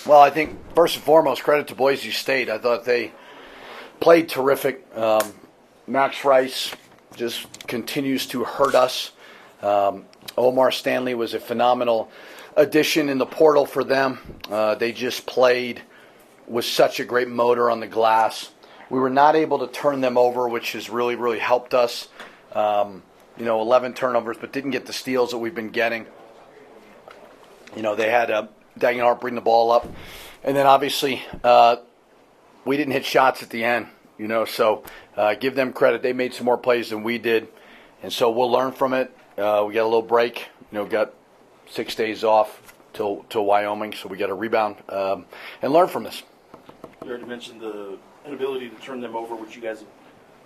Well, I think first and foremost, credit to Boise State. I thought they played terrific. Max Rice just continues to hurt us. Omar Stanley was a phenomenal addition in the portal for them. They just played with such a great motor on the glass. We were not able to turn them over, which has really, really helped us. 11 turnovers, but didn't get the steals that we've been getting. They had Dagenhart bring the ball up. And then obviously we didn't hit shots at the end, so give them credit. They made some more plays than we did. And so we'll learn from it. We got a little break. Got 6 days off till Wyoming, so we got to rebound and learn from this. You already mentioned the inability to turn them over, which you guys have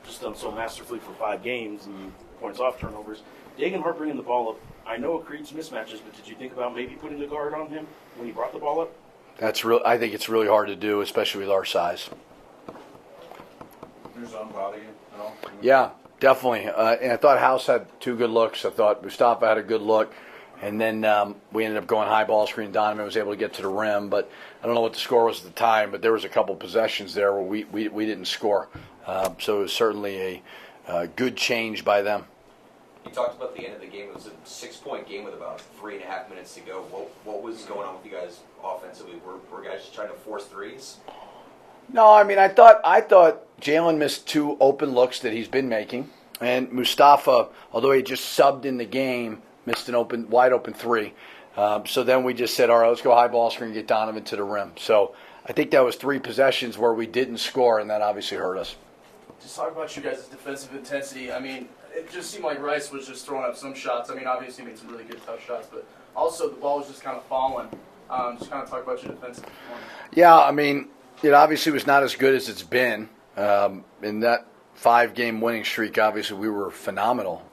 just done so masterfully for 5 games and points off turnovers. Dagenhart bringing the ball up, I know it creates mismatches, but did you think about maybe putting a guard on him when he brought the ball up? I think it's really hard to do, especially with our size. There's body, Yeah, definitely. And I thought House had 2 good looks. I thought Mustafa had a good look. And then we ended up going high ball screen. Donovan was able to get to the rim, but I don't know what the score was at the time, but there was a couple possessions there where we didn't score. So it was certainly a good change by them. You talked about the end of the game. It was a 6-point game with about 3.5 minutes to go. What was going on with you guys offensively? Were guys just trying to force threes? No, I mean I thought Jalen missed 2 open looks that he's been making, and Mustafa, although he just subbed in the game, missed an wide open 3. So then we just said, all right, let's go high ball screen and get Donovan to the rim. So I think that was 3 possessions where we didn't score, and that obviously hurt us. Just talk about you guys' defensive intensity. I mean, it just seemed like Rice was just throwing up some shots. I mean, obviously he made some really good tough shots, but also the ball was just kind of falling. Just kind of talk about your defensive performance. Yeah, I mean, it obviously was not as good as it's been. In that 5-game winning streak, obviously we were phenomenal,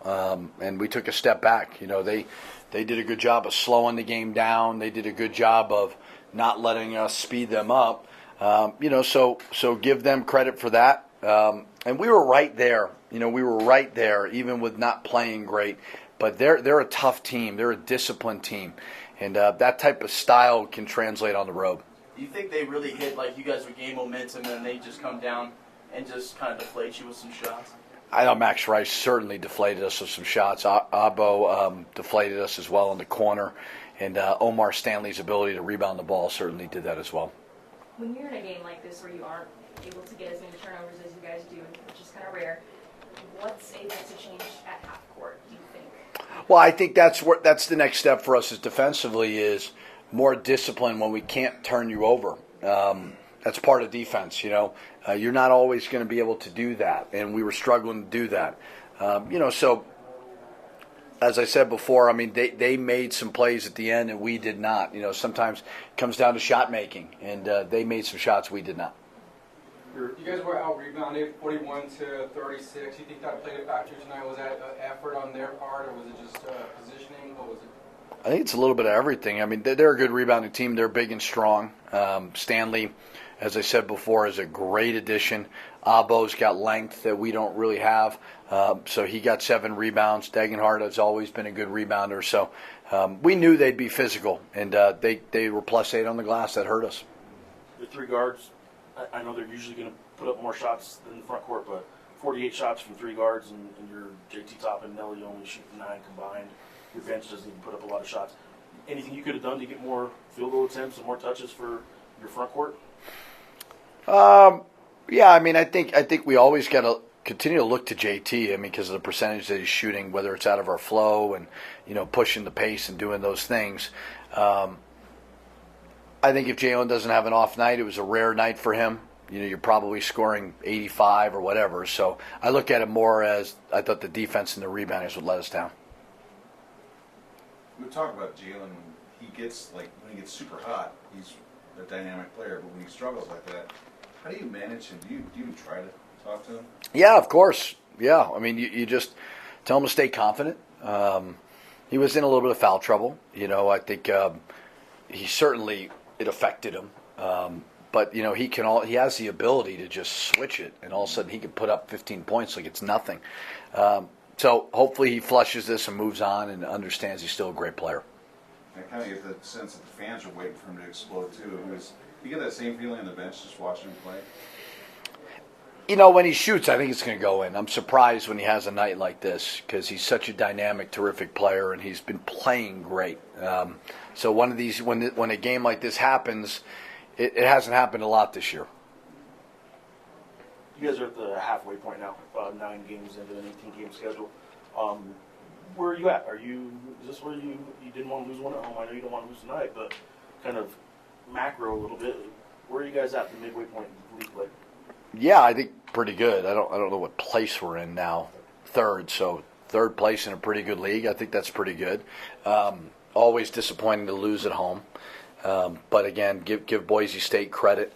and we took a step back. They did a good job of slowing the game down. They did a good job of not letting us speed them up. So give them credit for that. And we were right there. We were right there, even with not playing great. But they're a tough team. They're a disciplined team, and that type of style can translate on the road. Do you think they really hit, like you guys would gain momentum and they just come down and just kind of deflate you with some shots? I know Max Rice certainly deflated us with some shots. Abo deflated us as well in the corner. And Omar Stanley's ability to rebound the ball certainly did that as well. When you're in a game like this where you aren't able to get as many turnovers as you guys do, which is kind of rare, what's able to change at half court, do you think? Well, I think that's the next step for us is defensively is more discipline when we can't turn you over. That's part of defense, You're not always going to be able to do that, and we were struggling to do that. So as I said before, I mean, they made some plays at the end, and we did not. Sometimes it comes down to shot making, and they made some shots we did not. You guys were out-rebounded 41-36. You think that played a factor tonight? Was that an effort on their part, or was it just positioning? What was it? I think it's a little bit of everything. I mean, they're a good rebounding team. They're big and strong. Stanley, as I said before, is a great addition. Abo's got length that we don't really have, so he got 7 rebounds. Dagenhart has always been a good rebounder. So we knew they'd be physical, and they were +8 on the glass. That hurt us. The 3 guards, I know they're usually going to put up more shots than the front court, but 48 shots from 3 guards, and your JT Top and Nelly only shoot 9 combined. Your bench doesn't even put up a lot of shots. Anything you could have done to get more field goal attempts and more touches for your front court? Yeah, I mean, I think we always got to continue to look to JT. I mean, because of the percentage that he's shooting, whether it's out of our flow and pushing the pace and doing those things. I think if Jalen doesn't have an off night, it was a rare night for him. You're probably scoring 85 or whatever. So I look at it more as I thought the defense and the rebounders would let us down. We talk about Jalen when he gets when he gets super hot, he's a dynamic player. But when he struggles like that, how do you manage him? Do you even try to talk to him? Yeah, of course. Yeah, I mean, you just tell him to stay confident. He was in a little bit of foul trouble. I think he certainly it affected him. But he he has the ability to just switch it, and all of a sudden he can put up 15 points like it's nothing. So hopefully he flushes this and moves on and understands he's still a great player. I kind of get the sense that the fans are waiting for him to explode too. You get that same feeling on the bench just watching him play? You know, when he shoots, I think it's going to go in. I'm surprised when he has a night like this because he's such a dynamic, terrific player, and he's been playing great. So one of these, when a game like this happens, it hasn't happened a lot this year. You guys are at the halfway point now, 9 games into an 18-game schedule. Where are you at? Is this where you didn't want to lose one at home? I know you don't want to lose tonight, but kind of macro a little bit. Where are you guys at the midway point in league play? Yeah, I think pretty good. I don't know what place we're in now. Third, so third place in a pretty good league. I think that's pretty good. Always disappointing to lose at home, but again, give Boise State credit.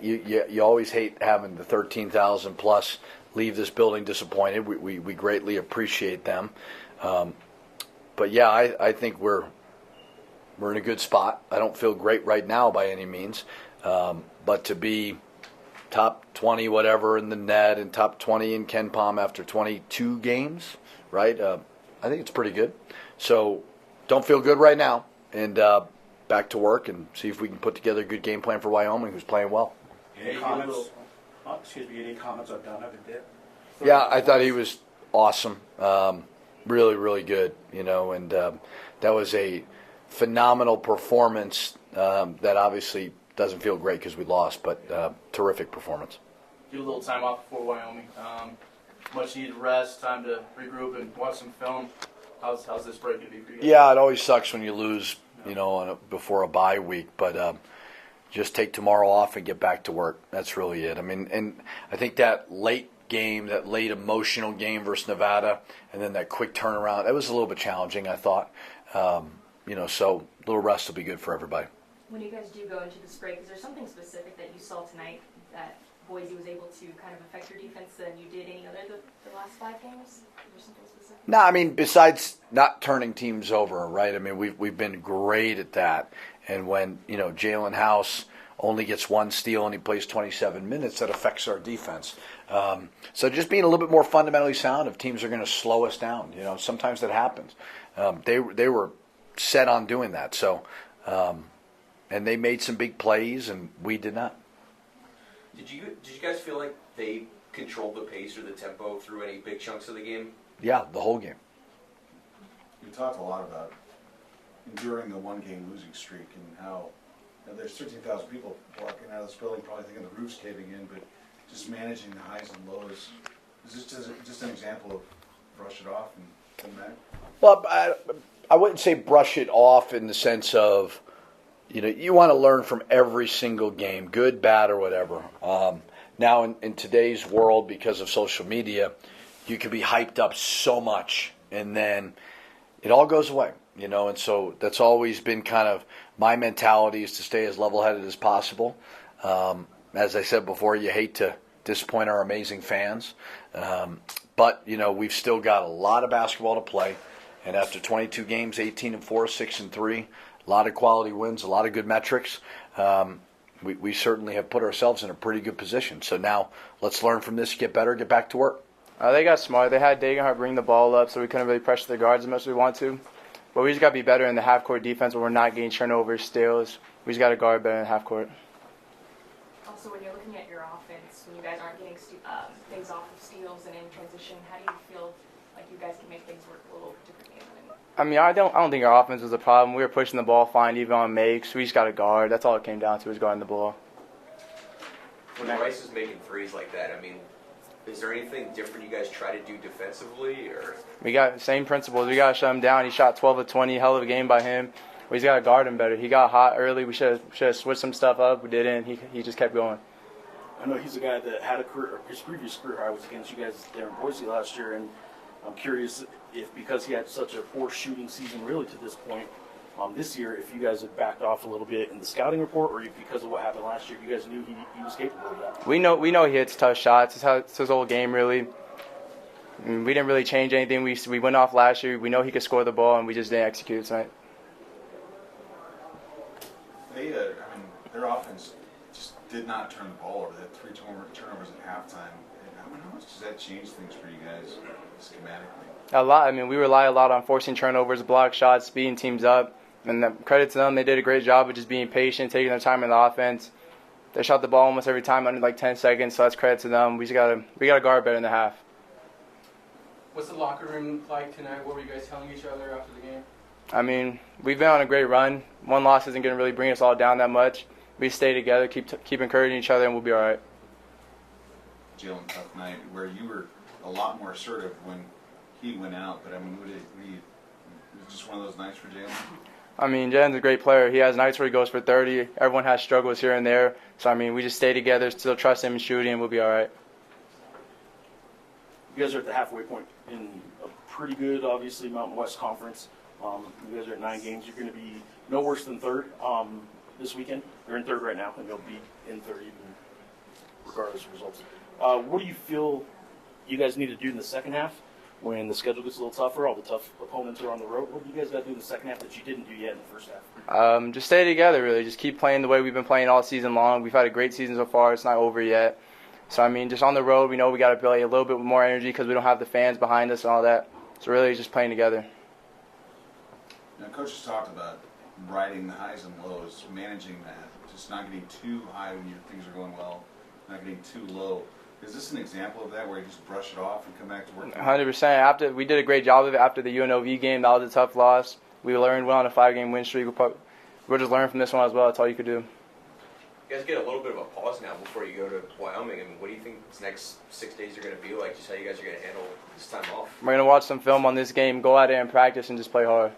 You always hate having the 13,000 plus leave this building disappointed. We greatly appreciate them, but yeah, I think we're in a good spot. I don't feel great right now by any means, but to be top 20 whatever in the net and top 20 in Ken Palm after 22 games, right? I think it's pretty good. So don't feel good right now, and back to work and see if we can put together a good game plan for Wyoming, who's playing well. Any comments? Any comments on Donovan Dent? Yeah, I thought he was awesome. Really, really good, and that was a phenomenal performance that obviously doesn't feel great because we lost, but terrific performance. Get a little time off before Wyoming. Much needed rest, time to regroup and watch some film. How's this break going to be for you guys? Yeah, it always sucks when you lose, before a bye week, but just take tomorrow off and get back to work. That's really it. I mean, and I think that late game, that late emotional game versus Nevada, and then that quick turnaround, that was a little bit challenging, I thought. So a little rest will be good for everybody. When you guys do go into this break, is there something specific that you saw tonight that Boise was able to kind of affect your defense than you did any other the last 5 games? Is there something specific? No, I mean, besides not turning teams over, right? I mean, we've been great at that. And when, Jalen House only gets 1 steal and he plays 27 minutes, that affects our defense. So just being a little bit more fundamentally sound if teams are going to slow us down. Sometimes that happens. They were set on doing that. So, and they made some big plays, and we did not. Did you guys feel like they controlled the pace or the tempo through any big chunks of the game? Yeah, the whole game. You talked a lot about enduring the 1-game losing streak and how there's 13,000 people walking out of this building probably thinking the roof's caving in, but just managing the highs and lows. Is this just an example of brush it off and come back? Well, I wouldn't say brush it off in the sense of, you want to learn from every single game, good, bad, or whatever. Now, in today's world, because of social media, you can be hyped up so much, and then it all goes away, and so that's always been kind of my mentality, is to stay as level-headed as possible. As I said before, you hate to disappoint our amazing fans, but, we've still got a lot of basketball to play, and after 22 games, 18-4, 6-3, a lot of quality wins, a lot of good metrics. We certainly have put ourselves in a pretty good position. So now let's learn from this, get better, get back to work. They got smart. They had Dagenhart bring the ball up, so we couldn't really pressure the guards as much as we want to. But we just got to be better in the half-court defense when we're not getting turnovers, steals. We just got to guard better in the half-court. Also, when you're looking at your offense, when you guys aren't getting things off of steals and in transition, how do you feel like you guys can make things work a little differently? I mean, I don't think our offense was a problem. We were pushing the ball fine, even on makes. We just got to guard. That's all it came down to, was guarding the ball. When Rice is making threes like that, I mean, is there anything different you guys try to do defensively, or? We got the same principles. We got to shut him down. He shot 12 of 20. Hell of a game by him. We just got to guard him better. He got hot early. We should have switched some stuff up. We didn't. He just kept going. I know he's a guy that had a career, his previous career high was against you guys there in Boise last year, and I'm curious if, because he had such a poor shooting season really to this point, this year, if you guys had backed off a little bit in the scouting report, or if because of what happened last year, you guys knew he was capable of that. We know he hits tough shots. It's his whole game, really. I mean, we didn't really change anything. We went off last year. We know he could score the ball, and we just didn't execute tonight. Their offense just did not turn the ball over. They had 3 turnovers at halftime. How much does that change things for you guys schematically? A lot. I mean, we rely a lot on forcing turnovers, block shots, speeding teams up. And credit to them, they did a great job of just being patient, taking their time in the offense. They shot the ball almost every time under like 10 seconds, so that's credit to them. We gotta guard better in the half. What's the locker room like tonight? What were you guys telling each other after the game? I mean, we've been on a great run. One loss isn't going to really bring us all down that much. We stay together, keep encouraging each other, and we'll be all right. Jalen, tough night where you were a lot more assertive when he went out, but I mean, it was just one of those nights for Jalen? I mean, Jalen's a great player. He has nights where he goes for 30. Everyone has struggles here and there. So, I mean, we just stay together, still trust him in shooting, and we'll be all right. You guys are at the halfway point in a pretty good, obviously, Mountain West Conference. You guys are at 9 games. You're going to be no worse than third this weekend. You're in third right now, and you'll be in third even regardless of results. What do you feel you guys need to do in the second half when the schedule gets a little tougher, all the tough opponents are on the road? What do you guys got to do in the second half that you didn't do yet in the first half? Just stay together, really. Just keep playing the way we've been playing all season long. We've had a great season so far. It's not over yet. So, I mean, just on the road, we know we got to play a little bit more energy because we don't have the fans behind us and all that. So, really, just playing together. Now, Coach has talked about riding the highs and lows, managing that, just not getting too high when things are going well, not getting too low. Is this an example of that where you just brush it off and come back to work? 100%. We did a great job of it after the UNLV game. That was a tough loss. We learned, went on a 5-game win streak. We'll just learn from this one as well. That's all you could do. You guys get a little bit of a pause now before you go to Wyoming. I mean, what do you think this next 6 days are going to be like? Just how you guys are going to handle this time off? We're going to watch some film on this game, go out there and practice, and just play hard.